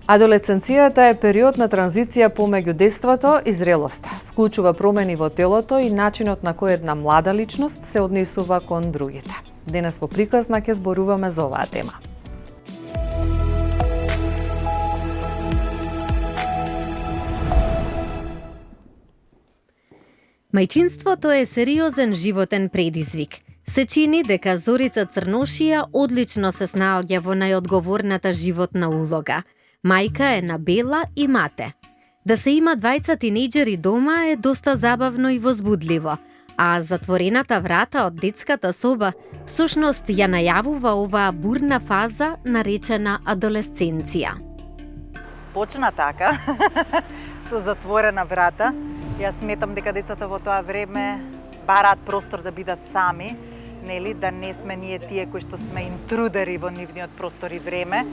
Адолесценцијата е период на транзиција помеѓу детството и зрелоста. Вклучува промени во телото и начинот на кој една млада личност се однесува кон другите. Денес во приказна ќе зборуваме за оваа тема. Мајчинството е сериозен животен предизвик. Се чини дека Зорица Црношија одлично се снаоѓа во најодговорната животна улога. Мајка е на Бела и мате. Да се има двајца тинејџери дома е доста забавно и возбудливо, а затворената врата од детската соба всушност ја најавува оваа бурна фаза наречена адолесценција. Почна така, со затворена врата. Јас сметам дека децата во тоа време бараат простор да бидат сами, нели, да не сме ние тие кои што сме интрудери во нивниот простор и време.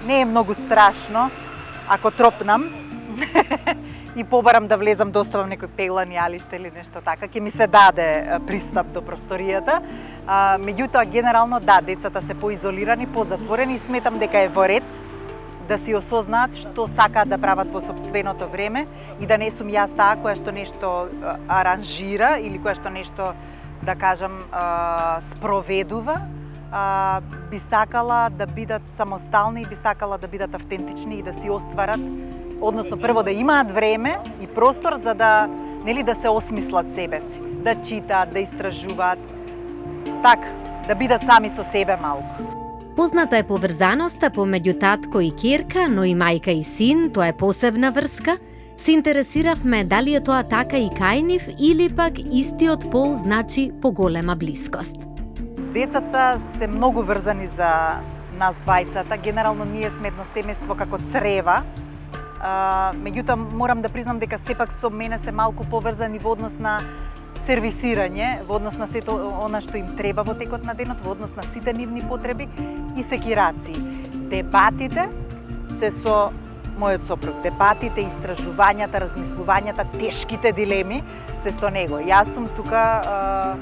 Не е многу страшно ако тропнам и побарам да влезам, да оставам некој пеглан јалиште или нешто така, ќе ми се даде пристап до просторијата. Меѓутоа, генерално, да, децата се поизолирани, позатворени и сметам дека е во ред да си осознаат што сакаат да прават во сопственото време и да не сум јас таа која што нешто аранжира или која што нешто, да кажам, спроведува. Би сакала да бидат самостални и би сакала да бидат автентични и да си остварат, односно прво да имаат време и простор за да, нели, да се осмислат себе си, да читаат, да истражуваат, така, да бидат сами со себе малку. Позната е поврзаноста помеѓу татко и ќерка, но и мајка и син, тоа е посебна врска. Се интересиравме дали е тоа така и кај нив или пак истиот пол значи поголема блискост. Децата се многу врзани за нас двајцата. Генерално ние сме едно семејство како црева. Меѓутоа морам да признам дека сепак со мене се малку поврзани во однос на сервисирање, во однос на сето она што им треба во текот на денот, во однос на сите нивни потреби и секирации. Дебатите се со мојот сопруг. Дебатите, истражувањата, размислувањата, тешките дилеми се со него. Јас сум тука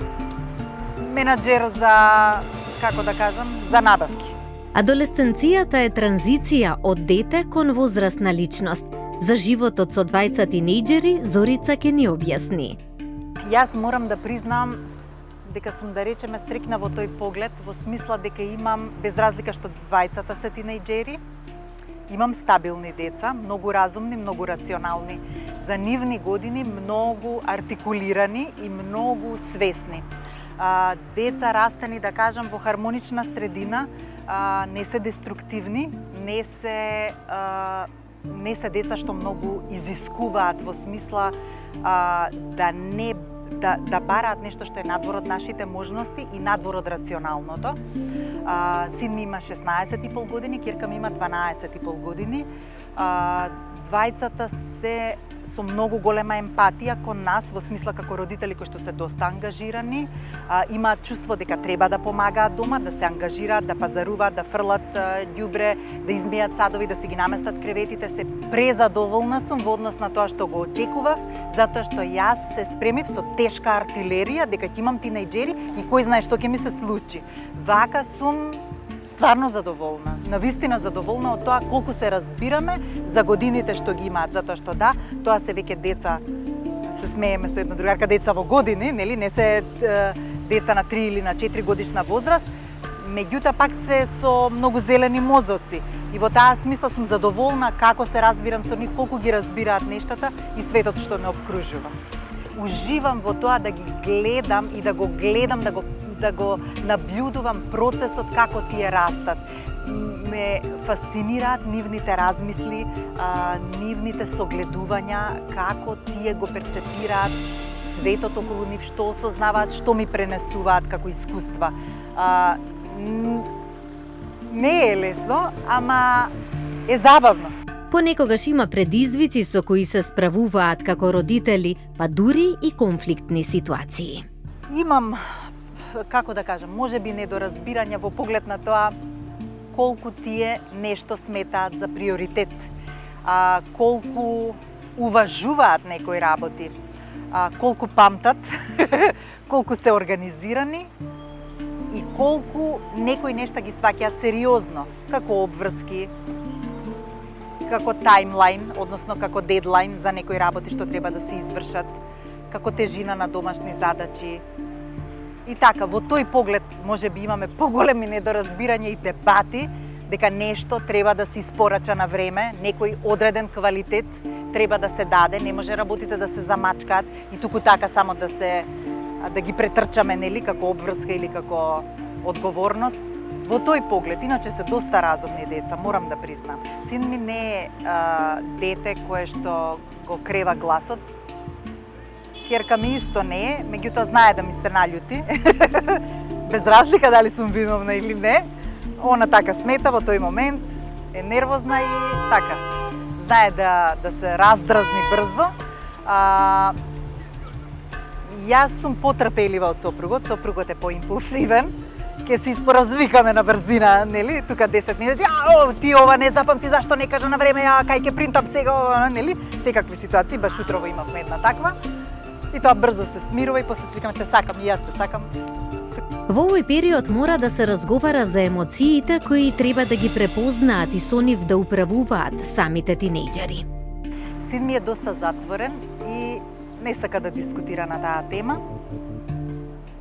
менаџер за, како да кажам, за набавки. Адолесценцијата е транзиција од дете кон возрастна личност. За животот со двајца тинејџери Зорица ќе ни објасни. Јас морам да признам дека сум, да речеме, среќна во тој поглед, во смисла дека имам, без разлика што двајцата се тинејџери, имам стабилни деца, многу разумни, многу рационални. За нивни години многу артикулирани и многу свесни. Деца растени, да кажам, во хармонична средина, не се деструктивни, не се деца што многу изискуваат во смисла да бараат нешто што е надвор од нашите можности и надвор од рационалното. Син ми има 16,5 години, ќерка ми има 12,5 години. Двајцата се со многу голема емпатија кон нас, во смисла како родители кои што се доста ангажирани, имаат чувство дека треба да помагаат дома, да се ангажираат, да пазаруваат, да фрлат ѓубре, да измијат садови, да си ги наместат креветите. Се презадоволна сум во однос на тоа што го очекував, затоа што јас се спремив со тешка артилерија дека ќе имам тинејџери и кој знае што ќе ми се случи. Вака сум стварно задоволна, навистина задоволна од тоа колку се разбираме за годините што ги имаат, затоа што да, тоа се веќе деца, се смееме со една другарка, деца во години, нели, не се деца на 3 или на 4 годишна возраст, меѓутоа пак се со многу зелени мозоци. И во таа смисла сум задоволна како се разбирам со нив, колку ги разбираат нештата и светот што ме обкружува. Уживам во тоа да ги гледам и да го гледам, да го наблюдувам процесот како тие растат. Ме фасцинираат нивните размисли, нивните согледувања, како тие го перцепираат светот околу нив, што осознаваат, што ми пренесуваат како искуства. Не е лесно, ама е забавно. Понекогаш има предизвици со кои се справуваат како родители, па дури и конфликтни ситуации. Имам, како да кажам, можеби недоразбирање во поглед на тоа колку тие нешто сметаат за приоритет, колку уважуваат некои работи, колку памтат, колку се организирани и колку некои нешта ги сваќаат сериозно, како обврски, како таймлайн, односно како дедлайн за некои работи што треба да се извршат, како тежина на домашни задачи. И така, во тој поглед може би имаме поголеми недоразбирање и дебати дека нешто треба да се испорача на време, некој одреден квалитет треба да се даде, не може работите да се замачкаат и туку така само да ги претрчаме, нели, како обврска или како одговорност. Во тој поглед, иначе се доста разумни деца, морам да признам. Син ми не е дете кое што го крева гласот. Керка ми исто не е, меѓутоа знае да ми се наљути. Без разлика дали сум виновна или не. Она така смета во тој момент, е нервозна и така. Знае да се раздразни брзо. Јас сум потрпелива од сопругот е поимпулсивен. Ке се испоразвикаме на брзина, нели? Тука 10 минути, ти ова не запамти, зашто не кажа на време, кај ќе принтам сега, нели? Секакви ситуации, баш утрово имавме една таква. И тоа брзо се смирува и после свикаме, те сакам и јас те сакам. Во овој период мора да се разговара за емоциите кои треба да ги препознаат и со нив да управуваат самите тинејџери. Син ми е доста затворен и не сака да дискутира на таа тема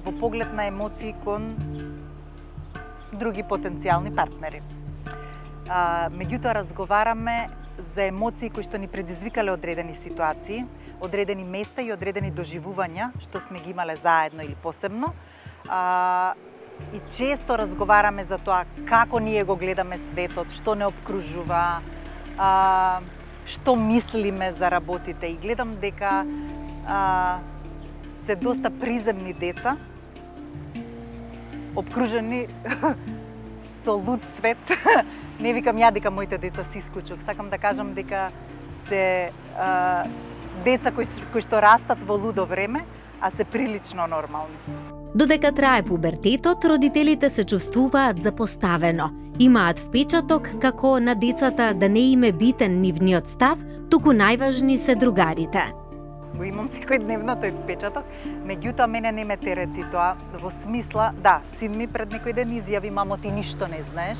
во поглед на емоции кон други потенцијални партнери. Меѓутоа разговараме за емоции кои што ни предизвикале одредени ситуации, одредени места и одредени доживувања што сме ги имале заедно или посебно. И често разговараме за тоа како ние го гледаме светот, што не обкружува, што мислиме за работите. И гледам дека се доста приземни деца, обкружени со луд свет. Не викам ја дека моите деца се исклучок. Сакам да кажам дека се деца кои што растат во лудо време, а се прилично нормални. Додека трае пубертетот, родителите се чувствуваат запоставено. Имаат впечаток како на децата да не им е битен нивниот став, туку најважни се другарите. Го имам секојдневно тој впечаток, меѓутоа мене не ме терети тоа во смисла, да, син ми пред некој ден изјави: мамо, ти ништо не знаеш.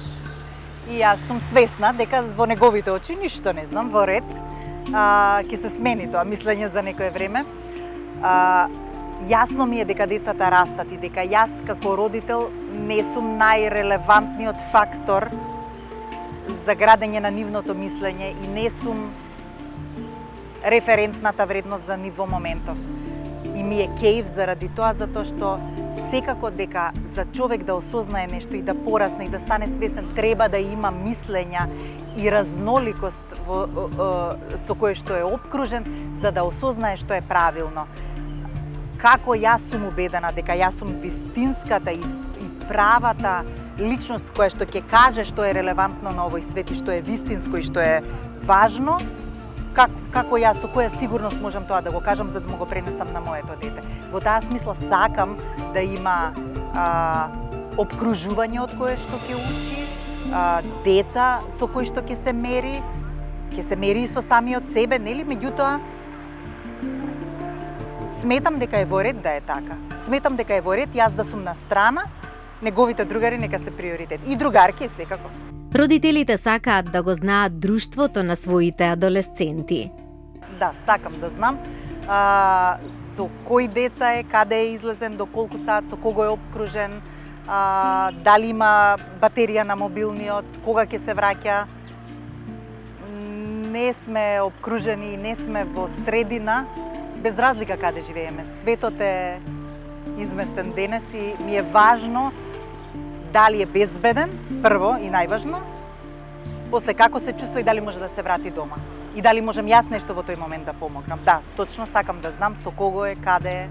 И јас сум свесна дека во неговите очи ништо не знам, во ред. Ќе се смени тоа мислење за некое време. Јасно ми е дека децата растат и дека јас како родител не сум најрелевантниот фактор за градење на нивното мислење и не сум референтната вредност за нив во моментов. И ми е кејф заради тоа, затоа што секако дека за човек да осознае нешто и да порасне и да стане свесен, треба да има мислења и разноликост со кое што е обкружен, за да осознае што е правилно. Како јас сум убедена дека јас сум вистинската и правата личност која што ќе каже што е релевантно на овој свет и што е вистинско и што е важно, како јас со која сигурност можам тоа да го кажам за да му го пренесам на моето дете. Во таа смисла сакам да има обкружување од кое што ќе учи, деца со кои што ќе се мери и со самиот себе, нели? Меѓутоа сметам дека е во ред да е така. Сметам дека е во ред јас да сум на страна, неговите другари нека се приоритет. И другарки секако. Родителите сакаат да го знаат друштвото на своите адолесценти. Да, сакам да знам со кои деца е, каде е излезен, до колку саат, со кого е обкружен, дали има батерија на мобилниот, кога ќе се враќа. Не сме обкружени, не сме во средина, без разлика каде живееме. Светот е изместен денес и ми е важно дали е безбеден, прво и најважно, после како се чувства и дали може да се врати дома. И дали можем јас нешто во тој момент да помогнам. Да, точно сакам да знам со кого е, каде е.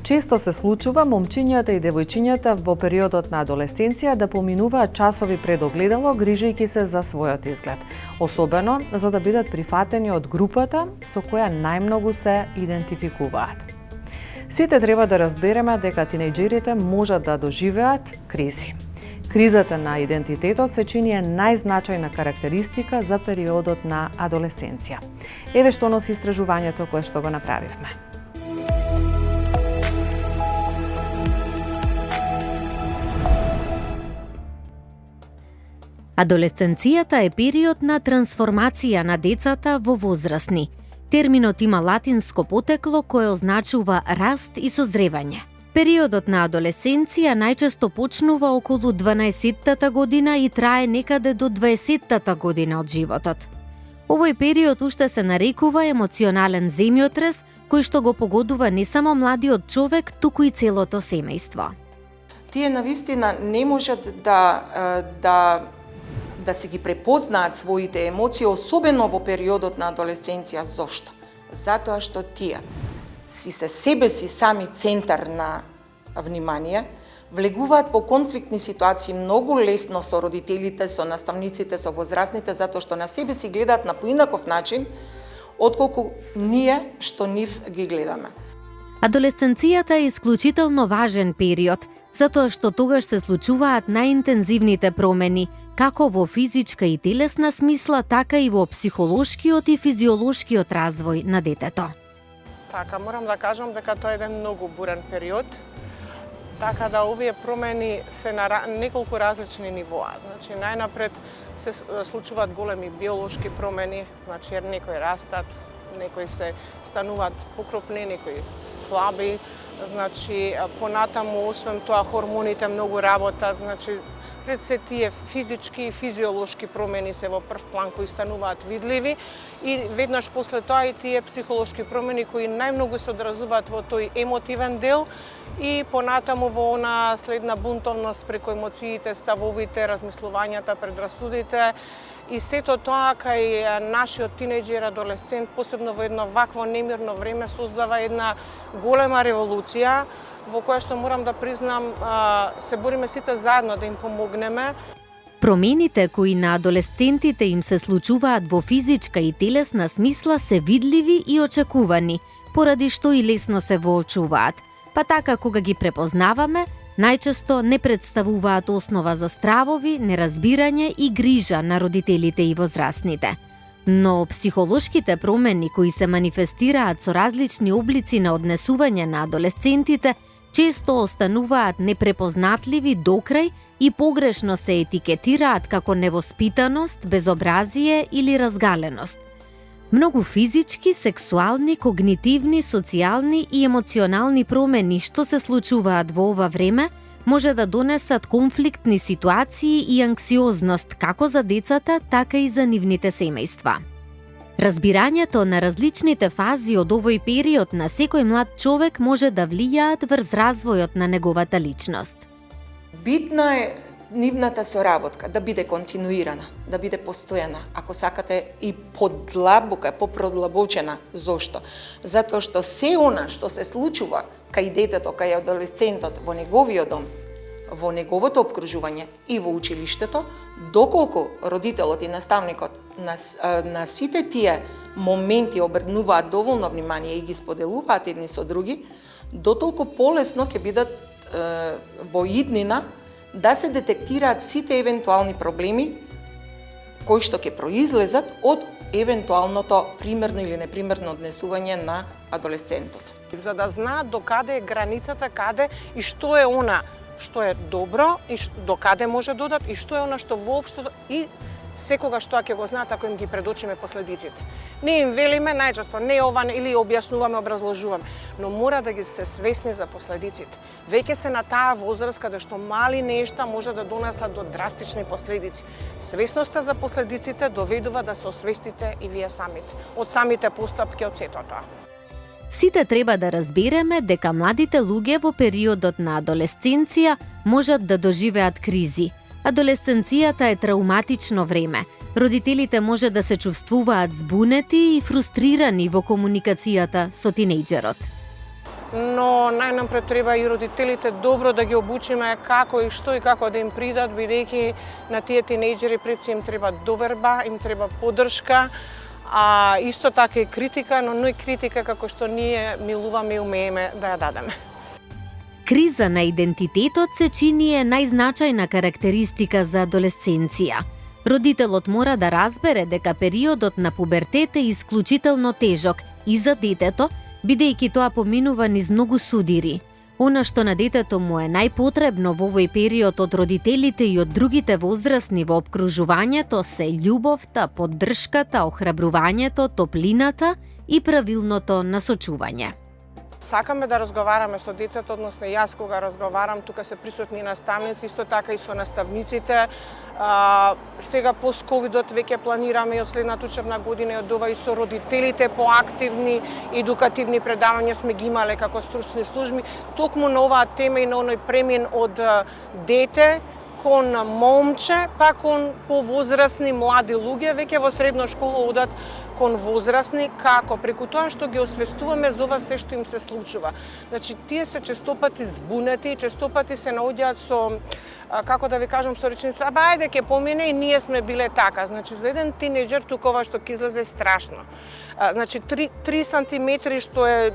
Често се случува момчињата и девојчињата во периодот на адолесценција да поминуваат часови пред огледало, грижејќи се за својот изглед. Особено за да бидат прифатени од групата со која најмногу се идентификуваат. Сите треба да разбереме дека тинејџерите можат да доживеат кризи. Кризата на идентитетот се чини најзначајна карактеристика за периодот на адолесценција. Еве што носи истражувањето кое што го направивме. Адолесценцијата е период на трансформација на децата во возрастни. Терминот има латинско потекло кое означува раст и созревање. Периодот на адолесценција најчесто почнува околу 12-тата година и трае некаде до 20-тата година од животот. Овој период уште се нарекува емоционален земјотрес, кој што го погодува не само младиот човек, туку и целото семејство. Тие навистина не можат да си ги препознаат своите емоции, особено во периодот на адолесценција. Зошто? Затоа што тие си се себе си сами центар на внимание, влегуваат во конфликтни ситуации многу лесно со родителите, со наставниците, со возрастните, затоа што на себе си гледаат на поинаков начин, отколку ние што нив ги гледаме. Адолесценцијата е исклучително важен период, затоа што тогаш се случуваат најинтензивните промени, како во физичка и телесна смисла, така и во психолошкиот и физиолошкиот развој на детето. Така, морам да кажам дека тоа е еден многу бурен период, така да овие промени се на неколку различни нивоа. Значи, најнапред се случуваат големи биолошки промени, значи некои растат, некои се стануваат покрупни, некои слаби, значи понатаму освен тоа хормоните многу работат, значи пред се тие физички и физиолошки промени се во прв план кои стануваат видливи и веднаш после тоа и тие психолошки промени кои најмногу се одразуваат во тој емотивен дел и понатаму во она следна бунтовност преку емоциите, ставовите, размислувањата, предрасудите и сето тоа кај нашиот тинејџер, адолесцент, посебно во едно вакво немирно време, создава една голема револуција во која што морам да признам се бориме сите заедно да им помогнеме. Промените кои на адолесцентите им се случуваат во физичка и телесна смисла се видливи и очекувани, поради што и лесно се воочуваат. Па така кога ги препознаваме, најчесто не представуваат основа за стравови, неразбирање и грижа на родителите и возрастните. Но психолошките промени кои се манифестираат со различни облици на однесување на адолесцентите често остануваат непрепознатливи докрај и погрешно се етикетираат како невоспитаност, безобразие или разгаленост. Многу физички, сексуални, когнитивни, социјални и емоционални промени што се случуваат во ова време може да донесат конфликтни ситуации и анксиозност како за децата, така и за нивните семејства. Разбирањето на различните фази од овој период на секој млад човек може да влијаат врз развојот на неговата личност. Битна е нивната соработка да биде континуирана, да биде постојана, ако сакате и подлабока, попродлабочена. Зошто? Затоа што се она што се случува кај детето, кај адолесцентот во неговиот дом, во неговото обкружување и во училиштето, доколку родителот и наставникот на сите тие моменти обрнуваат доволно внимание и ги споделуваат едни со други, дотолку полесно ќе бидат во иднина да се детектираат сите евентуални проблеми кои што ќе произлезат од евентуалното примерно или непримерно однесување на адолесцентот. За да знаат до каде е границата, каде и што е она што е добро и до каде може да одат и што е она што воопшто и секогаш тоа ќе го знаат ако им ги предочиме последиците. Не им велиме најчесто не ова или објаснуваме, образложуваме, но мора да ги се свесни за последиците. Веќе се на таа возраст каде што мали нешта може да донесат до драстични последици. Свесноста за последиците доведува да се освестите и вие самите, од самите постапки, од сето тоа. Сите треба да разбереме дека младите луѓе во периодот на адолесценција можат да доживеат кризи. Адолесценцијата е трауматично време. Родителите може да се чувствуваат збунети и фрустрирани во комуникацијата со тинејџерот. Но најнапред треба и родителите добро да ги обучиме како и што и како да им придат, бидејќи на тие тинејџери пред се им треба доверба, им треба поддршка, а исто така и критика, но не критика како што ние милуваме и умееме да ја дадеме. Криза на идентитетот се чини е најзначајна карактеристика за адолесценција. Родителот мора да разбере дека периодот на пубертет е исклучително тежок и за детето, бидејќи тоа поминува низ многу судири. Она што на детето му е најпотребно во овој период од родителите и од другите возрастни во опкружувањето се љубовта, поддршката, охрабрувањето, топлината и правилното насочување. Сакаме да разговараме со децата, односно јас кога разговарам, тука се присутни наставници, исто така и со наставниците. Сега пост-ковидот веќе планираме и од следната учебна година и од ова и со родителите поактивни едукативни предавања сме ги имале како стручни служби, токму на оваа тема и на оној премин од дете кон момче, па кон повозрастни млади луѓе, веќе во средна школа одат кон возрастни, како преку тоа што ги освестуваме за ова се што им се случува. Значи, тие се честопати збунети, честопати се наоѓаат со, како да ви кажам, со реченица, ајде ќе помине и ние сме биле така. Значи, за еден тинејџер тука ова што ќе излезе страшно. Значи, 3 сантиметри што е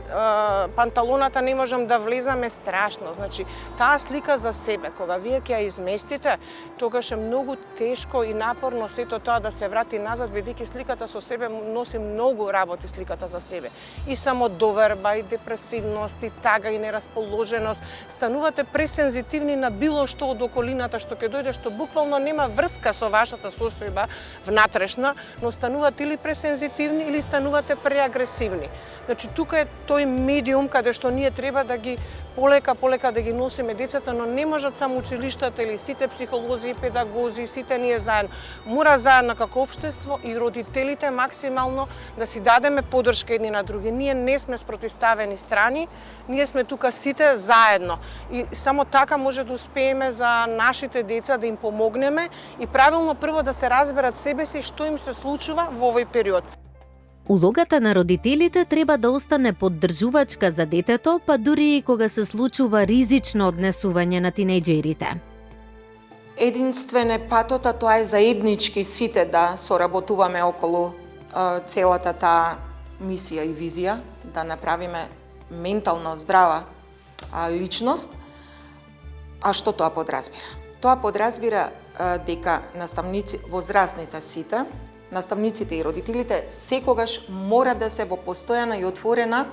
панталоната не можам да влезам е страшно. Значи, таа слика за себе, кога вие ќе ја изместите, тогаш е многу тешко и напорно сето тоа да се врати назад, бидејќи сликата со себе носи многу работи сликата за себе. И самодоверба, и депресивност, и тага, и нерасположеност. Станувате пресензитивни на било што од околината што ќе дојде, што буквално нема врска со вашата состојба внатрешна, но станувате или пресензитивни, или станувате преагресивни. Значи, тука е тој медиум каде што ние треба да ги полека да ги носиме децата, но не можат само училиштата или сите психолози и педагози, сите ние заедно. Мора заедно како општество и родителите максимално да си дадеме поддршка едни на други. Ние не сме спротивставени страни, ние сме тука сите заедно. И само така може да успееме за нашите деца да им помогнеме и правилно прво да се разберат себе си што им се случува во овој период. Улогата на родителите треба да остане поддржувачка за детето, па дури и кога се случува ризично однесување на тинејџерите. Единствен е патот, а тоа е заеднички сите да соработуваме околу целата таа мисија и визија, да направиме ментално здрава личност. А што тоа подразбира? Тоа подразбира дека наставници, возрастните сите, наставниците и родителите секогаш мора да се во постојана и отворена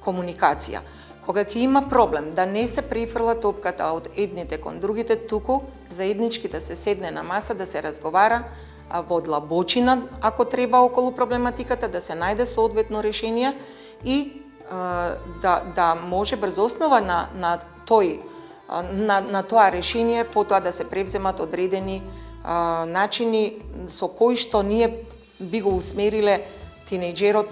комуникација. Кога ќе има проблем, да не се префрла топката од едните кон другите, туку заеднички да се седне на маса, да се разговара во длабочина, ако треба, околу проблематиката, да се најде соодветно решение и да може врз основа на тоа решение потоа да се превземат одредени начини со кои што ние би го усмериле тинејџерот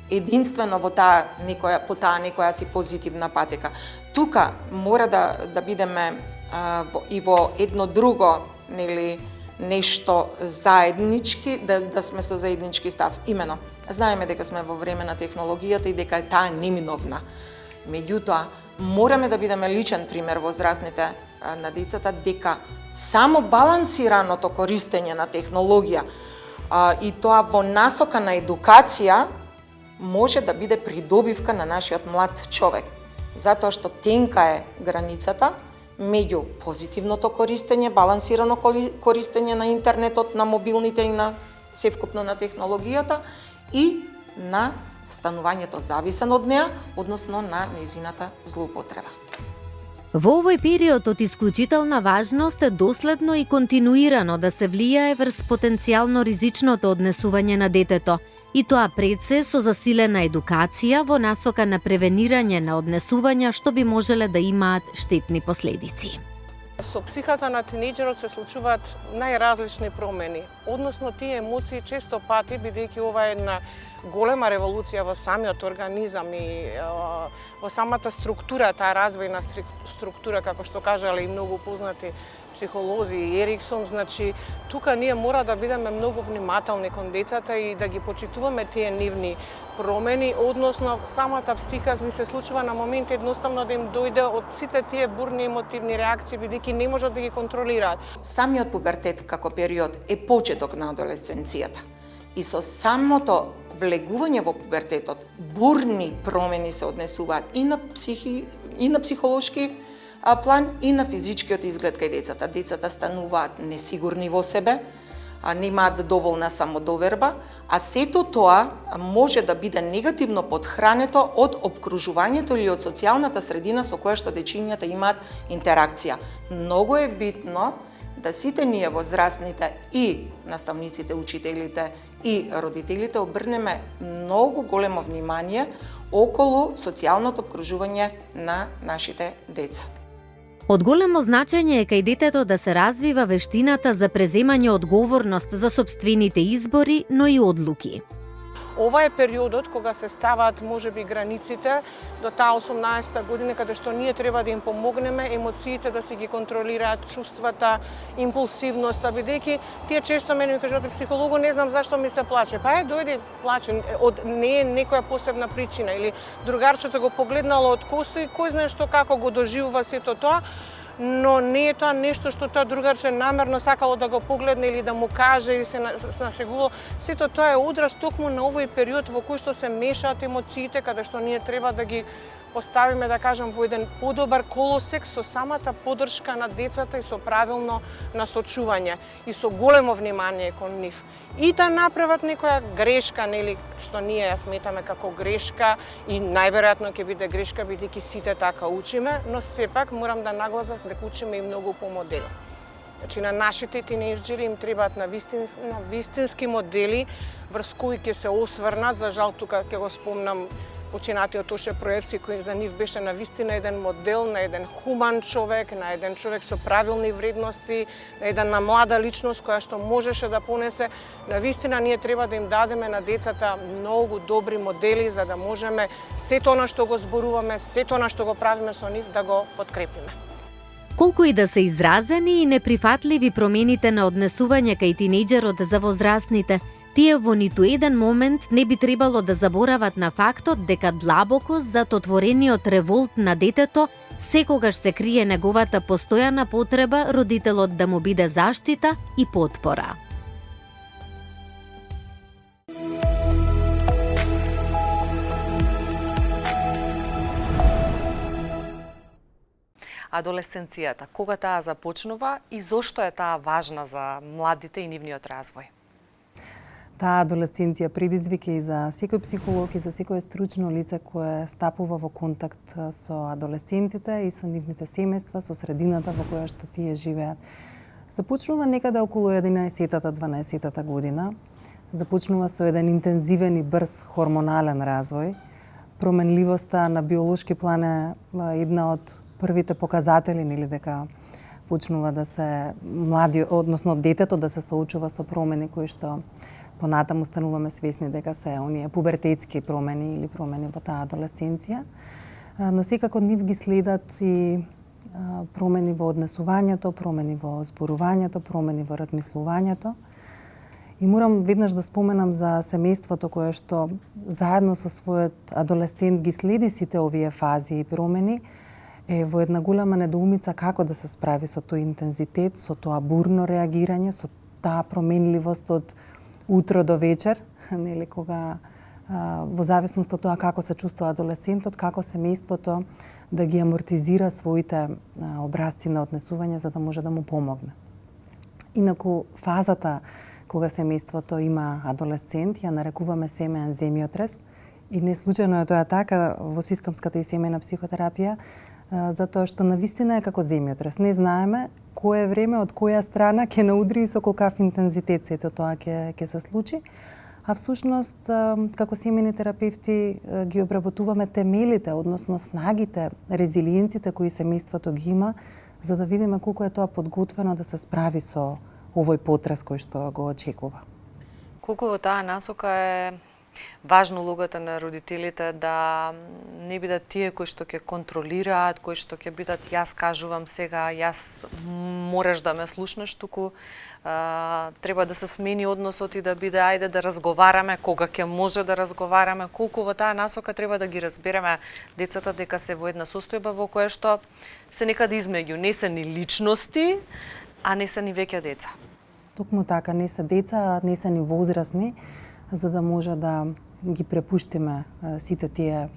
единствено во таа некоја си позитивна патека. Тука мора да бидеме и во едно друго, нели, нешто заеднички, да сме со заеднички став. Имено, знаеме дека сме во време на технологијата и дека таа е неминовна. Меѓутоа, мораме да бидеме личен пример возрастните на децата дека само балансираното користење на технологија и тоа во насока на едукација може да биде придобивка на нашиот млад човек. Затоа што тенка е границата меѓу позитивното користење, балансирано користење на интернетот, на мобилните и на севкупно на технологијата и на станувањето зависен од неа, односно на нејзината злоупотреба. Во овој период од исклучителна важност е доследно и континуирано да се влијае врз потенцијално ризичното однесување на детето, и тоа пред се со засилена едукација во насока на превенирање на однесувања што би можеле да имаат штетни последици. Со психата на тинејџерот се случуваат најразлични промени, односно тие емоции често пати, бидејќи ова е една голема револуција во самиот организам и во самата структура, таа развојна структура, како што кажале и многу познати психолози и Ериксон, значи тука ние мора да бидеме многу внимателни кон децата и да ги почитуваме тие нивни промени, односно самата психа ми се случува на моменти едноставно да им дојде од сите тие бурни емотивни реакции, бидејќи не можат да ги контролираат. Самиот пубертет како период е почеток на адолесценцијата и со самото влегување во пубертетот бурни промени се однесуваат и на психолошки план и на физичкиот изглед кај децата. Децата стануваат несигурни во себе, немаат доволна самодоверба, а сето тоа може да биде негативно подхрането од обкружувањето или од социјалната средина со која што дечињата имаат интеракција. Многу е битно да сите ние возрастните и наставниците, учителите и родителите обрнеме многу големо внимание околу социјалното обкружување на нашите деца. Од големо значење е кај детето да се развива вештината за преземање одговорност за сопствените избори, но и одлуки. Ова е периодот кога се ставаат можеби границите до таа 18-та година каде што ние треба да им помогнеме емоциите да си ги контролираат, чувствата, импулсивноста, бидејќи тие често мене ми кажуваат психолого не знам зашто ми се плаче. Па дојде плаче, не е некоја посебна причина или другарчето го погледнало од косто и кој знае што како го доживува сето тоа. Но не е тоа нешто што тоа другарче намерно сакало да го погледне или да му каже или се нашегувало. Сето тоа е одраз токму на овој период во кој што се мешаат емоциите, каде што ние треба да ги поставиме, да кажам, во еден подобар колосек со самата поддршка на децата и со правилно насочување и со големо внимание кон нив. И да направат некоја грешка, нели, што ние ја сметаме како грешка и најверојатно ќе биде грешка бидејќи сите така учиме, но сепак морам да нагласам дека учиме и многу по модел. Значи на нашите тинејџери им требаат на вистински модели врз кои ќе се осврнат, за жал тука ќе го спомнам починатиот Тоше Проевски, кој за нив беше на вистина еден модел, на еден хуман човек, на еден човек со правилни вредности, на една млада личност која што можеше да понесе. На вистина ние треба да им дадеме на децата многу добри модели за да можеме сето она што го зборуваме, сето она што го правиме со нив да го подкрепиме. Колку и да се изразени и неприфатливи промените на однесување кај тинејџерот за возрастните, тие во ниту еден момент не би требало да заборават на фактот дека длабоко зад отворениот револт на детето секогаш се крие неговата постојана потреба родителот да му биде заштита и потпора. Адолесценцијата, кога таа започнува и зошто е таа важна за младите и нивниот развој? Таа адолесценција предизвик е и за секој психолог и за секој стручно лице кое стапува во контакт со адолесцентите и со нивните семејства, со средината во која што тие живеат. Започнува некаде околу 11-12 година. Започнува со еден интензивен и брз хормонален развој. Променливоста на биолошки план е една од првите показатели, нели, дека почнува да се млади, односно детето да се соочува со промени кои што понатаму стануваме свесни дека се оние пубертетски промени или промени во таа адолесценција. Но секако нив ги следат и промени во однесувањето, промени во зборувањето, промени во размислувањето. И морам веднаш да споменам за семејството кое што заедно со својот адолесцент ги следи сите овие фази и промени, е во една голема недоумица како да се справи со тој интензитет, со тоа бурно реагирање, со таа променливост од утро до вечер, нели, кога во зависност од тоа како се чувствува адолесцентот, како семејството да ги амортизира своите образци на однесување за да може да му помогне. Инаку фазата кога семејството има адолесцент ја нарекуваме семеен земјотрес и не случајно е тоа така во системската и семејна психотерапија, затоа што навистина е како земјотрес. Не знаеме кое време, од која страна ќе наудри и со колкав интензитет сето тоа ќе се случи. А всушност, како семејни терапевти ги обработуваме темелите, односно снагите, резилиенците кои семејството ги има, за да видиме колку е тоа подготвено да се справи со овој потрес кој што го очекува. Колку во таа насока е важно улогата на родителите да не бидат тие кои што ќе контролираат, кои што ќе бидат јас кажувам сега, јас мораш да ме слушнеш, туку треба да се смени односот и да биде ајде да разговараме кога ќе може да разговараме, колку во таа насока треба да ги разбереме децата дека се во една состојба во која што се некаде измеѓу, не се ни личности, а не се ни веќе деца. Токму така, не се деца, не се ни возрастни, за да може да ги препуштиме сите тие,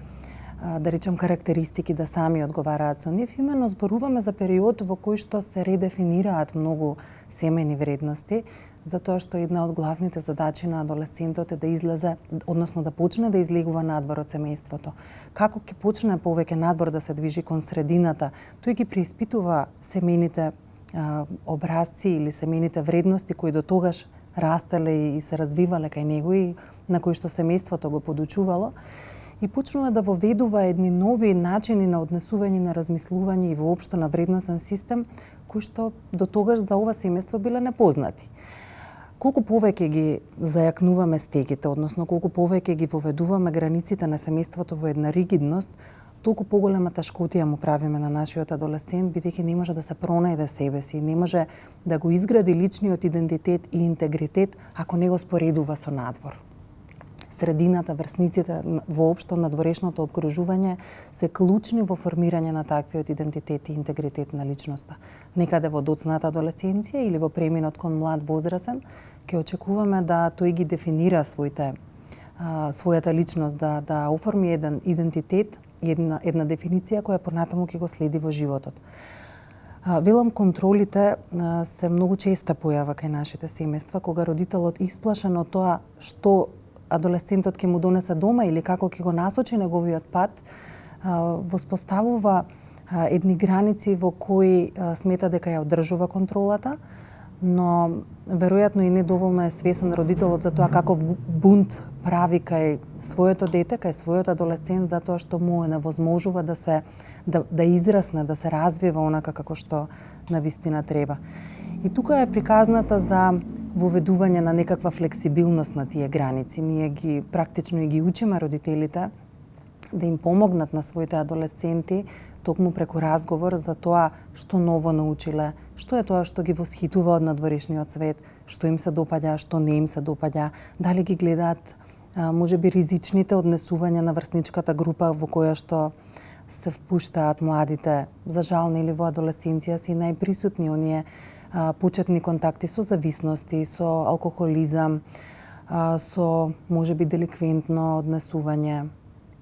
да речем, карактеристики да сами одговараат со нив. Именно зборуваме за период во кој што се редефинираат многу семејни вредности, затоа што една од главните задачи на адолесцентот е да излезе, односно да почне да излегува надвор од семејството. Како ќе почне повеќе надвор да се движи кон средината, тој ги преиспитува семејните образци или семејните вредности кои до тогаш растеле и се развивале кај него и на кои што семејството го подучувало, и почнува да воведува едни нови начини на однесување, на размислување и воопшто на вредносен систем кои што до тогаш за ова семејство биле непознати. Колку повеќе ги зајакнуваме стегите, односно колку повеќе ги воведуваме границите на семејството во една ригидност, толку поголема тешкотија му правиме на нашиот адолесцент, бидејќи не може да се пронајде себе си, не може да го изгради личниот идентитет и интегритет ако не го споредува со надвор. Средината, врсниците, воопшто надворешното обкружување се клучни во формирање на таквиот идентитет и интегритет на личноста. Некаде во доцната адолесценција или во преминот кон млад возрасен, ќе очекуваме да тој ги дефинира својата личност, да оформи еден идентитет, една дефиниција која понатаму ќе го следи во животот. Велам, контролите се многу честа појава кај нашите семејства, кога родителот исплашен од тоа што адолесцентот ќе му донесе дома или како ќе го насочи неговиот пат, воспоставува едни граници во кои смета дека ја одржува контролата, но веројатно и недоволно е свесен родителот за тоа каков бунт прави кај своето дете, кај својот адолесцент, затоа што му невозможува да израсне, да се развива онака како што навистина треба. И тука е приказната за воведување на некаква флексибилност на тие граници. Ние ги практично и ги учиме родителите да им помогнат на своите адолесценти токму преку разговор за тоа што ново научиле, што е тоа што ги восхитува од надворешниот свет, што им се допаѓа, што не им се допаѓа, дали ги гледаат можеби ризичните однесувања на врсничката група во која што се впуштаат младите. За жал, нели во адолесценција се најприсутни оние почетни контакти со зависности, со алкохолизам, со можеби деликвентно однесување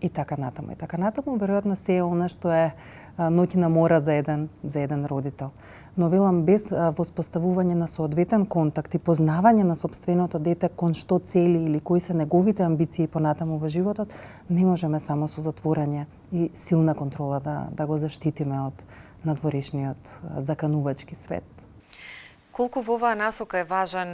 и така натаму. И така натаму, веројатно се е она што е ноќна мора за еден родител. Но велам, без воспоставување на соодветен контакт и познавање на сопственото дете кон што цели или кои се неговите амбиции понатаму во животот, не можеме само со затворање и силна контрола да го заштитиме од надворешниот заканувачки свет. Колку во оваа насока е важен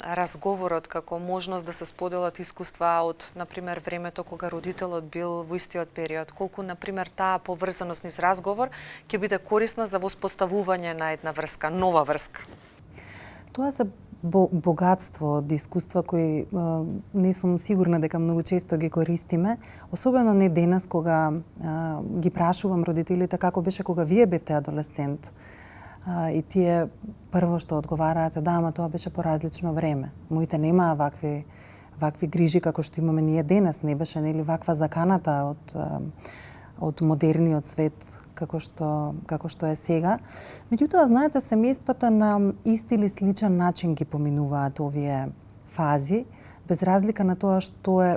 разговорот како можност да се споделат искуства од, например, времето кога родителот бил во истиот период? Колку, например, таа поврзаност низ разговор ќе биде корисна за воспоставување на една врска, нова врска? Тоа се богатство од искуства кои не сум сигурна дека многу често ги користиме, особено не денес кога ги прашувам родителите како беше кога вие бевте адолесцент. И тие прво што одговараат е да, ама тоа беше по различно време. Моите немаа вакви грижи како што имаме ние денес, не беше нели ваква заканата од модерниот свет како што е сега. Меѓутоа, знаете, семејствата на исти или сличен начин ги поминуваат овие фази, без разлика на тоа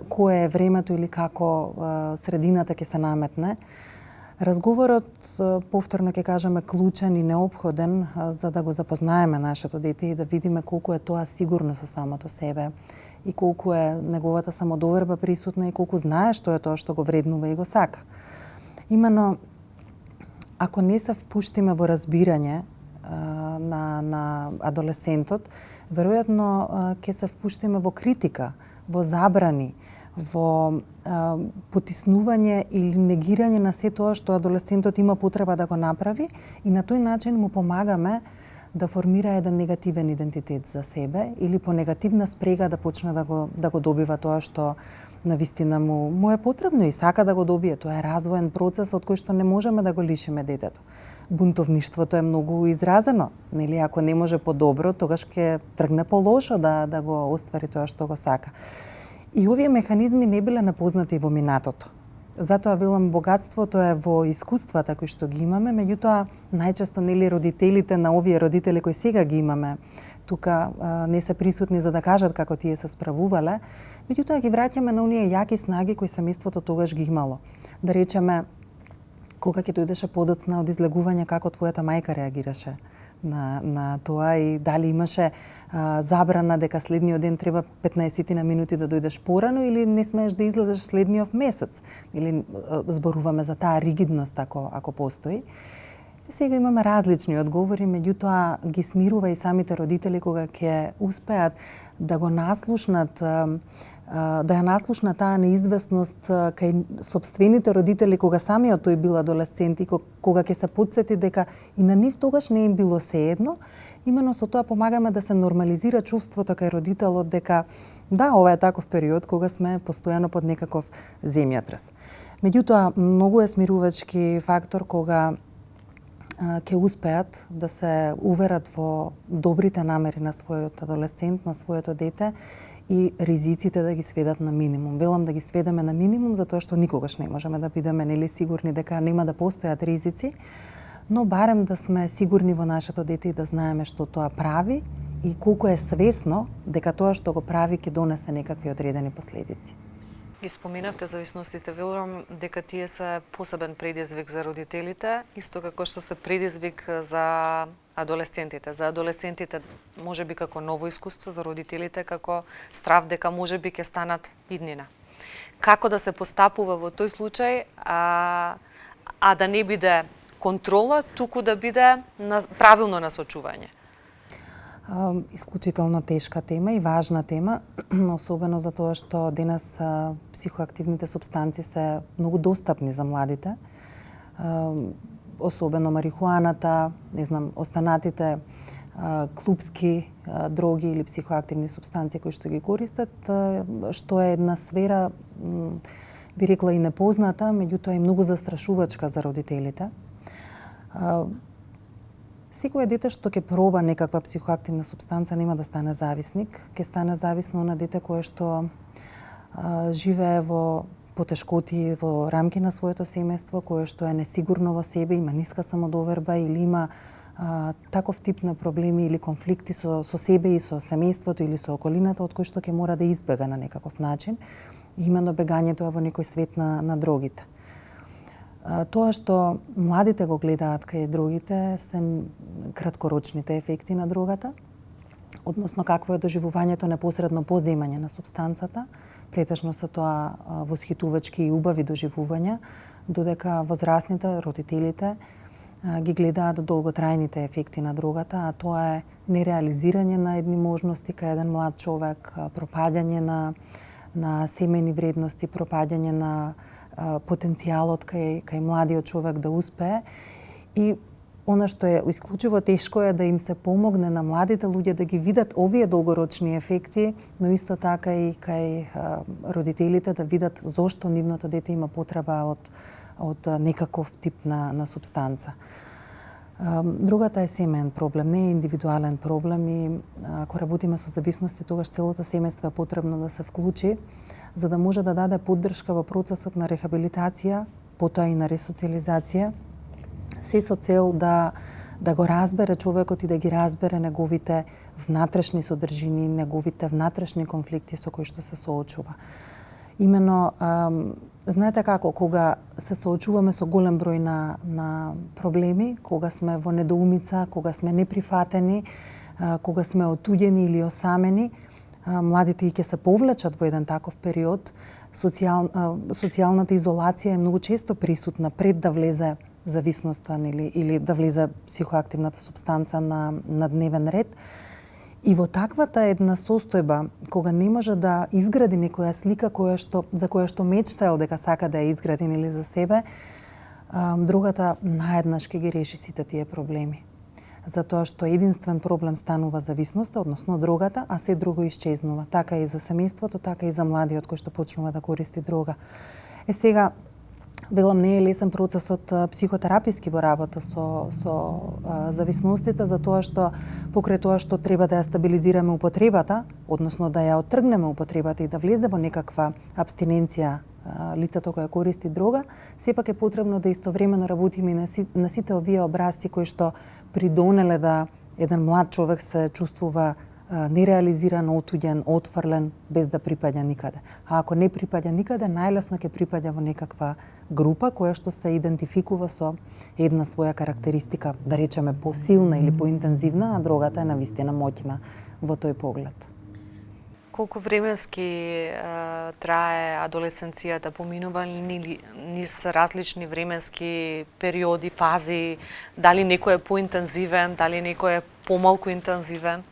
кое е времето или како средината ќе се наметне. Разговорот, повторно ќе кажеме, клучен и неопходен за да го запознаеме нашето дете и да видиме колку е тоа сигурно со самото себе и колку е неговата самодоверба присутна и колку знае што е тоа што го вреднува и го сака. Имено, ако не се впуштиме во разбирање на адолесцентот, веројатно ќе се впуштиме во критика, во забрани, во потиснување или негирање на се тоа што адолесцентот има потреба да го направи и на тој начин му помагаме да формира еден негативен идентитет за себе или по негативна спрега да почне да го добива тоа што навистина му е потребно и сака да го добие. Тоа е развоен процес од кој што не можеме да го лишиме детето. Бунтовништвото е многу изразено, нели, ако не може по-добро, тогаш ќе тргне по-лошо да го оствари тоа што го сака. И овие механизми не биле напознати во минатото. Затоа велам, богатството е во искуствата кои што ги имаме, меѓутоа најчесто нели родителите на овие родители кои сега ги имаме тука не се присутни за да кажат како тие се справувале, меѓутоа ги враќаме на оние јаки снаги кои семејството тогаш ги имало. Да речеме, кога ќе дојдеше подоцна од излегување, како твојата мајка реагираше на тоа и дали имаше забрана дека следниот ден треба 15 на минути да дојдеш порано или не смееш да излезеш следниот месец. Или зборуваме за таа ригидност ако постои. И сега имаме различни одговори, меѓутоа ги смирува и самите родители кога ќе успеат да го наслушнат да ја наслушнат таа неизвестност кај сопствените родители кога самиот тој бил адолесцент и кога ќе се потсети дека и на нив тогаш не им било сеедно, имено со тоа помагаме да се нормализира чувството кај родителот дека да, ова е таков период кога сме постојано под некаков земјотрес. Меѓутоа, многу е смирувачки фактор кога ќе успеат да се уверат во добрите намери на својот адолесцент, на своето дете и ризиците да ги сведат на минимум. Велам да ги сведеме на минимум затоа што никогаш не можеме да бидеме нели сигурни дека нема да постојат ризици, но барем да сме сигурни во нашето дете и да знаеме што тоа прави и колку е свесно дека тоа што го прави ќе донесе некакви одредени последици. Ги споменавте зависностите, верувам дека тие се посебен предизвик за родителите, исто како што се предизвик за адолесцентите. За адолесцентите можеби како ново искуство, за родителите како страв дека можеби ќе станат иднина. Како да се постапува во тој случај, а да не биде контрола, туку да биде правилно насочување? Исклучително тешка тема и важна тема, особено за тоа што денес психоактивните супстанци се многу достапни за младите. Особено марихуаната, не знам, останатите клупски дроги или психоактивни супстанции кои што ги користат, што е една сфера, би рекла и непозната, меѓутоа и многу застрашувачка за родителите. Секој дете што ќе проба некаква психоактивна супстанца нема да стане зависник, ќе стане зависно на дете кое што живее во потешкоти во рамки на своето семејство, кое што е несигурно во себе, има ниска самодоверба или има таков тип на проблеми или конфликти со себе и со семејството или со околината од кој што ќе мора да избега на некаков начин. И именно бегањето е во некој свет на дрогите. Тоа што младите го гледаат кај другите се краткорочните ефекти на дрогата, односно какво е доживувањето непосредно по земање на супстанцата. Претежно се тоа восхитувачки и убави доживувања, додека возрастните, родителите, ги гледаат долготрајните ефекти на дрогата, а тоа е нереализирање на едни можности кај еден млад човек, пропаѓање на семени вредности, пропаѓање на потенцијалот кај младиот човек да успее. И она што е исклучиво тешко е да им се помогне на младите луѓе да ги видат овие долгорочни ефекти, но исто така и кај родителите да видат зошто нивното дете има потреба од некаков тип на супстанца. Другата е семеен проблем, не е индивидуален проблем и ако работиме со зависности, тогаш целото семејство е потребно да се вклучи, за да може да даде поддршка во процесот на рехабилитација, потоа и на ресоциализација, се со цел да го разбере човекот и да ги разбере неговите внатрешни содржини, неговите внатрешни конфликти со кои што се соочува. Имено, знаете како, кога се соочуваме со голем број на проблеми, кога сме во недоумица, кога сме неприфатени, кога сме отуѓени или осамени, младите и ќе се повлечат во еден таков период. Социјалната изолација е многу често присутна пред да влезе зависноста или да влезе психоактивната супстанца на дневен ред. И во таквата една состојба, кога не може да изгради некоја слика за која што мечтаел дека сака да ја изгради или за себе, другата наеднаш ќе ги реши сите тие проблеми. Затоа што единствен проблем станува зависноста, односно дрогата, а се друго исчезнува. Така и за семејството, така и за младиот кој што почнува да користи дрога. Сега, велам, не е лесен процесот психотераписки во работа со зависностите, затоа што покрај тоа што треба да ја стабилизираме употребата, односно да ја оттргнеме употребата и да влезе во некаква абстиненција лицето кое користи дрога, сепак е потребно да истовремено работиме на сите овие образци кои што придонеле да еден млад човек се чувствува нереализиран, отуѓен, отфрлен, без да припаѓа никаде. А ако не припаѓа никаде, најлесно ќе припаѓа во некаква група која што се идентификува со една своја карактеристика, да речеме посилна или поинтензивна, а другата е навистина моќна во тој поглед. Колку временски трае адолесценцијата? Поминува ли низ различни временски периоди, фази? Дали некој е поинтензивен, дали некој е помалку интензивен?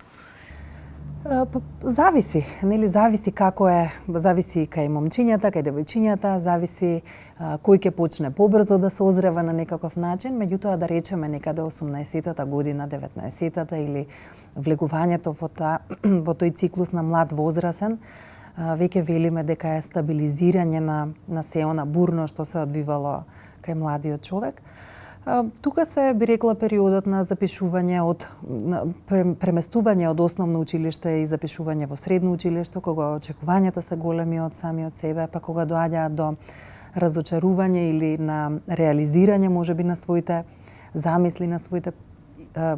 Зависи, нели, зависи како е, зависи кај момчињата, кај девојчињата, зависи кој ќе почне побрзо да се озрева на некаков начин, меѓутоа да речеме некаде 18-тата година, 19-тата или влегувањето во тој циклус на млад возрасен, веќе велиме дека е стабилизирање на се она бурно што се одвивало кај младиот човек. Тука се би рекла периодот на запишување преместување од основно училиште и запишување во средно училиште, кога очекувањата се големи од самиот себе, па кога доаѓаат до разочарување или на реализирање можеби на своите замисли, на своите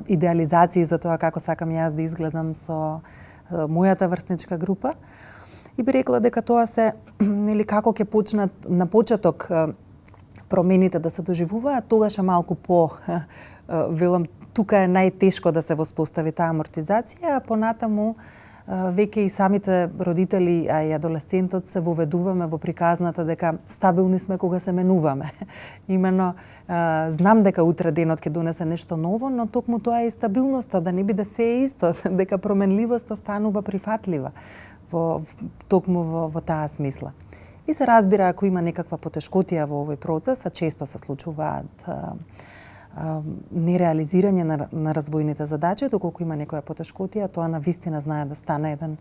идеализации за тоа како сакам јас да изгледам со мојата врсничка група. И би рекла дека тоа се, нели, како ќе почнат на почеток промените да се доживуваат, тогаш е малку велам, тука е најтешко да се воспостави таа амортизација, а понатаму веќе и самите родители, а и адолесцентот се воведуваме во приказната дека стабилни сме кога се менуваме. Имено, знам дека утре денот ќе донесе нешто ново, но токму тоа е и стабилноста, да не биде се исто, дека променливоста станува прифатлива токму во таа смисла. И се разбира, ако има некаква потешкотија во овој процес, а често се случуваат нереализирање на развојните задачи, доколку има некоја потешкотија, тоа навистина знае да стане еден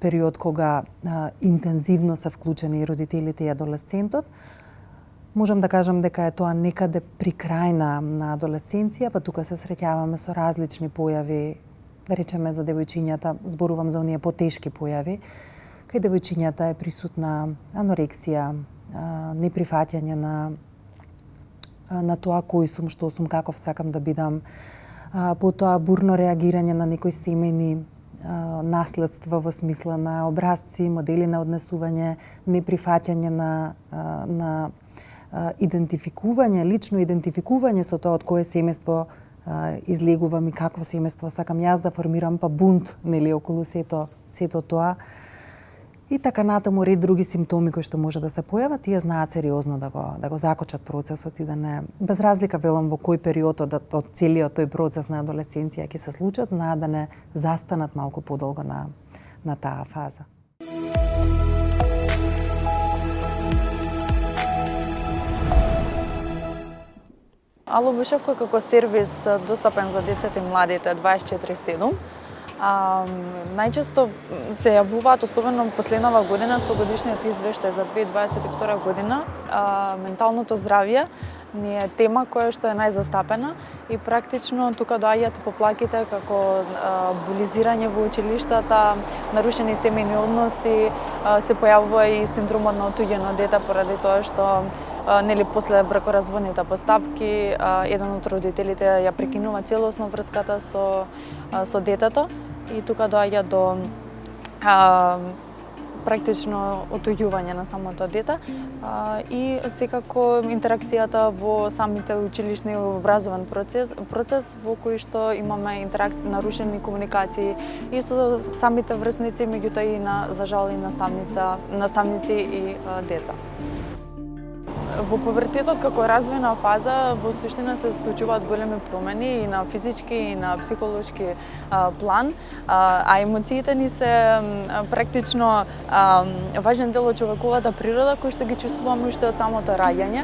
период кога интензивно се вклучени и родителите и адолесцентот. Можам да кажам дека е тоа некаде при крај на адолесценција, па тука се среќаваме со различни појави, да речеме за девојчињата, зборувам за оние потешки појави. Кај девојчињата е присутна анорексија, неприфаќање на тоа кој сум, што сум, каков сакам да бидам, потоа бурно реагирање на некои семејни наследства во смисла на образци, модели на однесување, неприфаќање на идентификување, лично идентификување со тоа од кое семејство излегувам и какво семејство сакам јас да формирам, па бунт, нели, околу сето тоа. И така натаму ред други симптоми кои што може да се појават, тие знаат сериозно да го закочат процесот и да не, без разлика велам во кој период од целиот тој процес на адолесценција ќе се случат, знаат да не застанат малку подолго на таа фаза. Ало Бушевко како сервис достапен за децата и младите 24/7. Најчесто се јавуваат, особено последнава година со годишниот извештај за 2022 година, менталното здравје ни е тема која што е најзастапена и практично тука доаѓаат поплаките како булизирање во училиштата, нарушени семејни односи, се појавува и синдромот на отуѓено дете поради тоа што нели после бракоразводните постапки еден од родителите ја прекинува целосно врската со детето и тука доаѓа до практично отуѓување на самото дете и секако интеракцијата во самите училишни и образовен процес во кој што имаме нарушени комуникации и со самите врсници, меѓутоа и за жал и наставници и деца. Во пубертетот како развојна фаза во суштина се случуваат големи промени и на физички и на психолошки план, а емоциите ни се практично важен дел од човековата природа кој што ги чувствуваме уште од самото раѓање.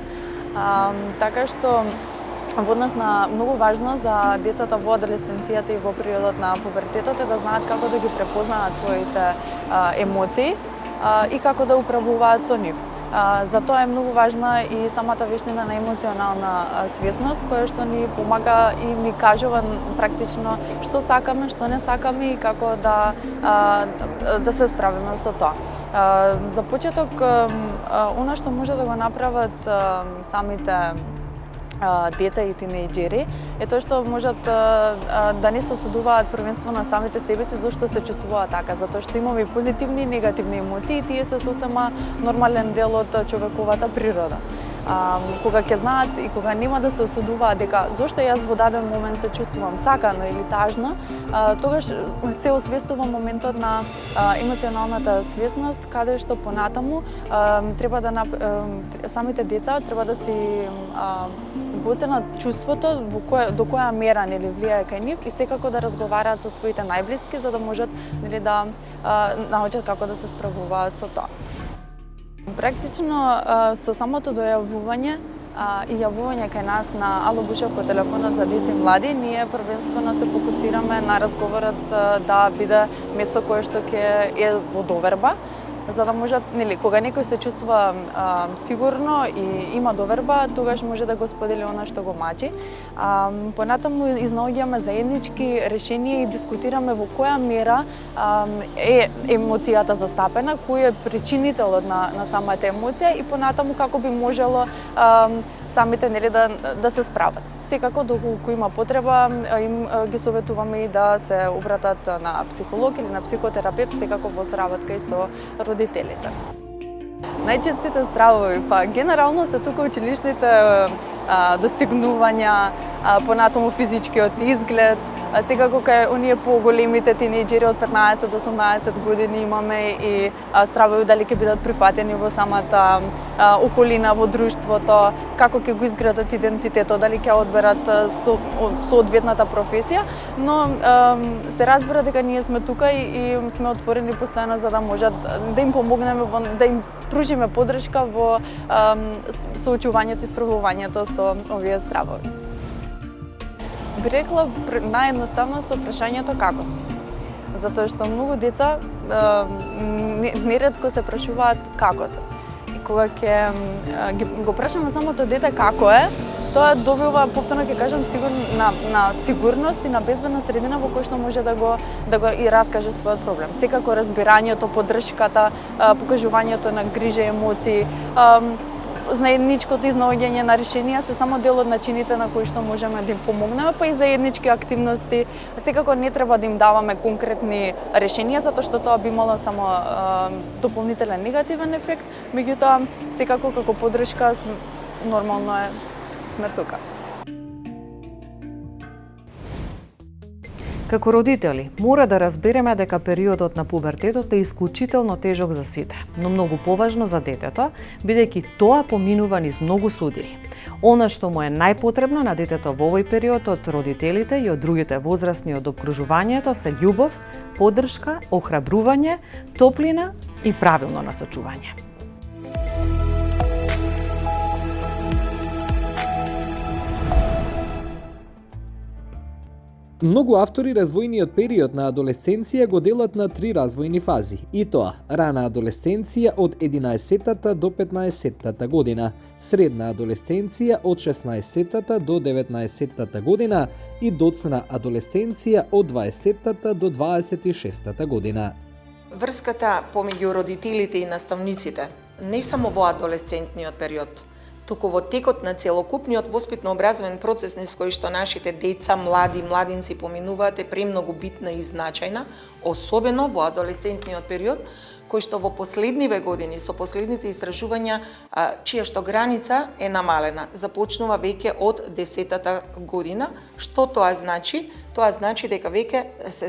Така што во однос на многу важно за децата во адолесценцијата и во периодот на пубертетот е да знаат како да ги препознаат своите емоции и како да управуваат со нив. Затоа е многу важна и самата вештина на емоционална свесност, која што ни помага и ни кажува практично што сакаме, што не сакаме и како да се справиме со тоа. За почеток, она што може да го направат самите деца и тинејџери е тоа што можат да не се осудуваат првенствено на самите себе си зашто се чувствуваат така, затоа што имаме и позитивни и негативни емоции и тие се сосема нормален дел од човековата природа. Кога ќе знаат и кога нема да се осудуваат дека зошто јас во даден момент се чувствувам сакано или тажно, тогаш се освестува моментот на емоционалната свесност, каде што понатаму треба да самите деца треба да си го оценат чувството до која мера нели влијае кај нив и секако да разговараат со своите најблиски за да можат нели да научат како да се справуваат со тоа. Практично со самото дојавување и јавување кај нас на Ало Бушев по телефонот за деца и млади, ние првенствено се фокусираме на разговорот да биде место кое што ќе е во доверба, за да можат, нели, кога некој се чувствува сигурно и има доверба, тогаш може да го сподели она што го мачи. Понатаму изнаоѓаме заеднички решенија и дискутираме во која мера е емоцијата застапена, кој е причинителот на самата емоција и понатаму како би можело самите нели да се справат. Секако доколку има потреба им ги советуваме и да се обратат на психолог или на психотерапевт, секако во соработка и со родителите. Најчестите стравови, па генерално се тука училишните достигнувања, понатаму физичкиот изглед, секако кај оние поголемите тинејџери од 15 до 18 години имаме и стравови дали ќе бидат прифатени во самата околина, во друштвото, како ќе го изградат идентитетот, дали ќе одберат соодветната професија, но се разбира дека ние сме тука и сме отворени постојано за да можат да им помогнеме, да им пружиме поддршка во соочувањето и справувањето со овие стравови. Би рекла наједноставно со прашањето како си. Затоа што многу деца неретко се прашуваат како се. И кога ќе го прашаме самото дете како е, тоа добива, повторно ќе кажам, на сигурност и на безбедна средина во која што може да го и раскаже својот проблем. Секако разбирањето, поддршката, покажувањето на грижа, емоции, заедничкото изнаоѓање на решенија се само дел од начините на кои што можеме да им помогнеме, па и заеднички активности. Секако не треба да им даваме конкретни решенија, затоа што тоа би имало само дополнителен негативен ефект, меѓутоа секако како поддршка нормално е сме тука. Како родители, мора да разбереме дека периодот на пубертетот е исклучително тежок за сите, но многу поважно за детето, бидејќи тоа поминува низ многу судири. Она што му е најпотребно на детето во овој период од родителите и од другите возрастни од опкружувањето се љубов, поддршка, охрабрување, топлина и правилно насочување. Многу автори развојниот период на адолесценција го делат на 3 развојни фази, и тоа рана адолесценција од 11-тата до 15-тата година, средна адолесценција од 16-тата до 19-тата година и доцна адолесценција од 20-тата до 26-тата година. Врската помеѓу родителите и наставниците не само во адолесцентниот период, туку во текот на целокупниот воспитно-образовен процес низ кој што нашите деца, млади, младинци поминуваат е премногу битна и значајна, особено во адолесцентниот период, кој што во последниве години со последните истражувања чија што граница е намалена, започнува веќе од 10-тата година. Што тоа значи? Тоа значи дека веќе се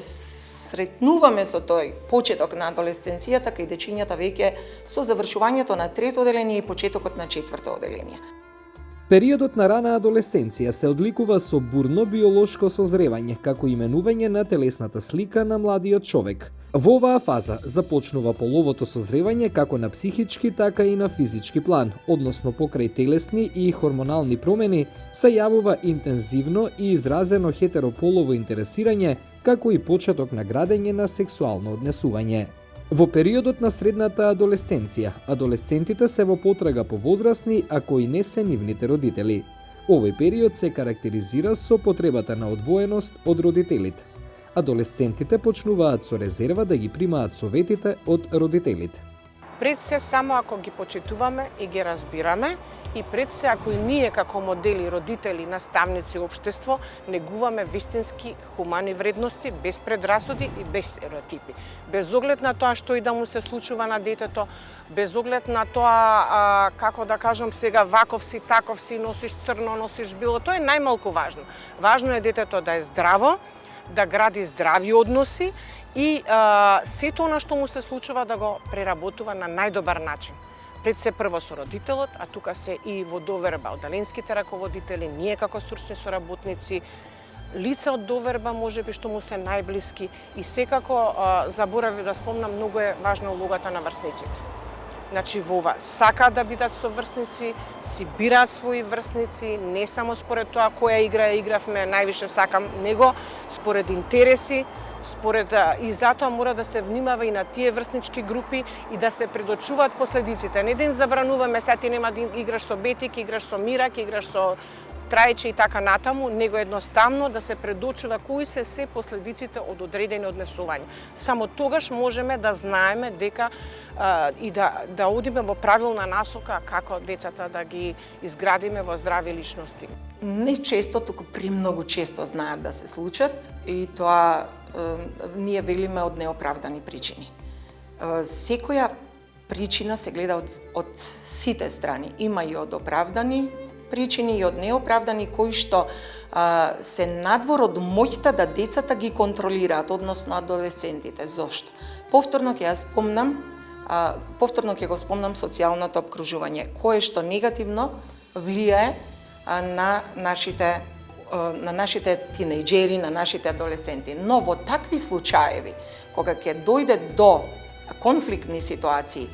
сретнуваме со тој почеток на адолесценцијата кај дечињата веќе со завршувањето на 3-то оделение и почетокот на 4-то оделение. Периодот на рана адолесценција се одликува со бурно биолошко созревање, како именување на телесната слика на младиот човек. Во оваа фаза започнува половото созревање како на психички, така и на физички план, односно покрај телесни и хормонални промени се јавува интензивно и изразено хетерополово интересирање, како и почеток на градење на сексуално однесување. Во периодот на средната адолесценција, адолесцентите се во потрага по возрастни, а кои не се нивните родители. Овој период се карактеризира со потребата на одвоеност од родителите. Адолесцентите почнуваат со резерва да ги примаат советите од родителите. Пред се само ако ги почитуваме и ги разбираме и пред се ако и ние како модели, родители, наставници, општество негуваме вистински хумани вредности без предрасуди и без стереотипи. Без оглед на тоа што и да му се случува на детето, без оглед на тоа како да кажам сега ваков си, таков си, носиш црно, носиш бело, тоа е најмалку важно. Важно е детето да е здраво, да гради здрави односи и сето она што му се случува да го преработува на најдобар начин. Пред се прво со родителот, а тука се и во доверба оддаленските раководители, ние како стручни соработници, лица од доверба можеби што му се најблиски и секако заборавив да спомнам, многу е важна улогата на врсниците. Значи во ова сакаат да бидат соврсници, си бираат своји врсници, не само според тоа која игра ја игравме, највише сакам, него според интереси, и затоа мора да се внимава и на тие врснички групи и да се предочуваат последиците. Не да им забрануваме, сега ти нема да играш со Бетик, играш со Мирак, играш со Трајче и така натаму, него едноставно да се предочува кои се последиците од одредени однесувања. Само тогаш можеме да знаеме дека и да одиме во правилна насока како децата да ги изградиме во здрави личности. Не често, туку премногу често знаат да се случат и тоа ние велиме од неоправдани причини. Секоја причина се гледа од сите страни. Има и од оправдани причини и од неоправдани кои што се надвор од моќта да децата ги контролираат, односно адолесцентите. Зошто? Повторно ќе го спомнам социјалното обкружување, кое што негативно влијае на нашите тинејџери, на нашите адолесценти. Но во такви случаеви, кога ќе дојде до конфликтни ситуации,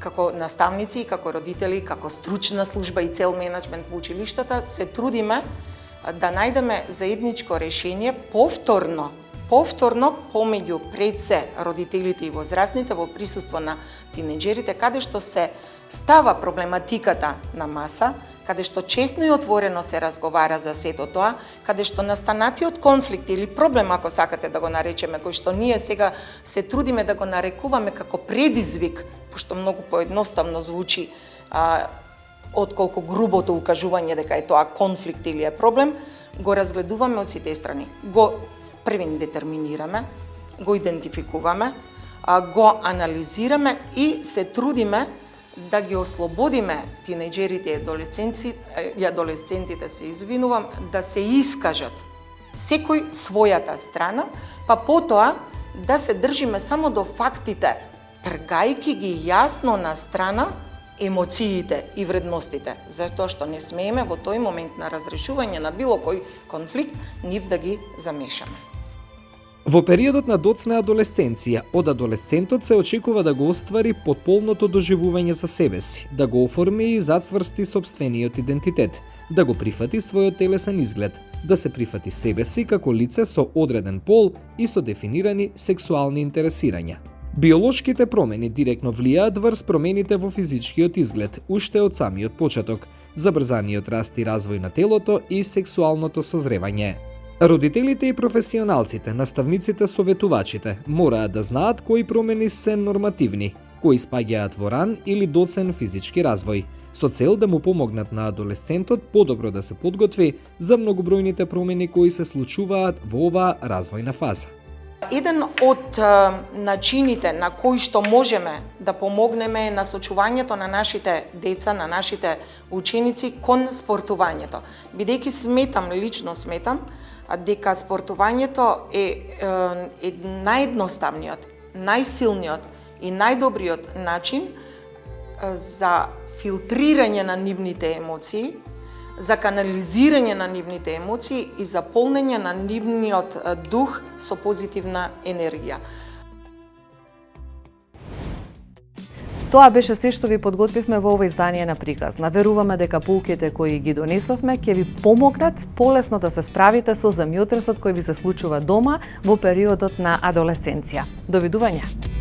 како наставници, како родители, како стручна служба и цел менеджмент во училиштата, се трудиме да најдеме заедничко решение повторно помеѓу пред се родителите и возрастните во присуство на тинејџерите, каде што се става проблематиката на маса, каде што честно и отворено се разговара за сето тоа, каде што настанатиот конфликт или проблем, ако сакате да го наречеме, кој што ние сега се трудиме да го нарекуваме како предизвик, пошто многу поедноставно звучи отколку грубото укажување дека е тоа конфликт или е проблем, го разгледуваме од сите страни. Го првен детерминираме, го идентификуваме, го анализираме и се трудиме да ги ослободиме тинејџерите и адолесцентите, се извинувам, да се искажат секој својата страна, па потоа да се држиме само до фактите, тргајки ги јасно на страна емоциите и вредностите, затоа што не смееме во тој момент на разрешување на било кој конфликт нив да ги замешаме. Во периодот на доцна адолесценција, од адолесцентот се очекува да го оствари потполното доживување за себе си, да го оформи и зацврсти сопствениот идентитет, да го прифати својот телесен изглед, да се прифати себе си како лице со одреден пол и со дефинирани сексуални интересирања. Биолошките промени директно влијаат врз промените во физичкиот изглед, уште од самиот почеток, забрзаниот раст и развој на телото и сексуалното созревање. Родителите и професионалците, наставниците, советувачите мораат да знаат кои промени се нормативни, кои спаѓаат во ран или доцен физички развој, со цел да му помогнат на адолесцентот подобро да се подготви за многобројните промени кои се случуваат во оваа развојна фаза. Еден од начините на кои што можеме да помогнеме е насочувањето на нашите деца, на нашите ученици кон спортувањето. Бидејќи лично сметам, дека спортувањето е наједноставниот, најсилниот и најдобриот начин за филтрирање на нивните емоции, за канализирање на нивните емоции и за полнење на нивниот дух со позитивна енергија. Тоа беше се што ви подготвивме во ова издание на Приказ. Наверуваме дека поуките кои ги донесовме ќе ви помогнат полесно да се справите со земјотресот кој ви се случува дома во периодот на адолесценција. Довидување!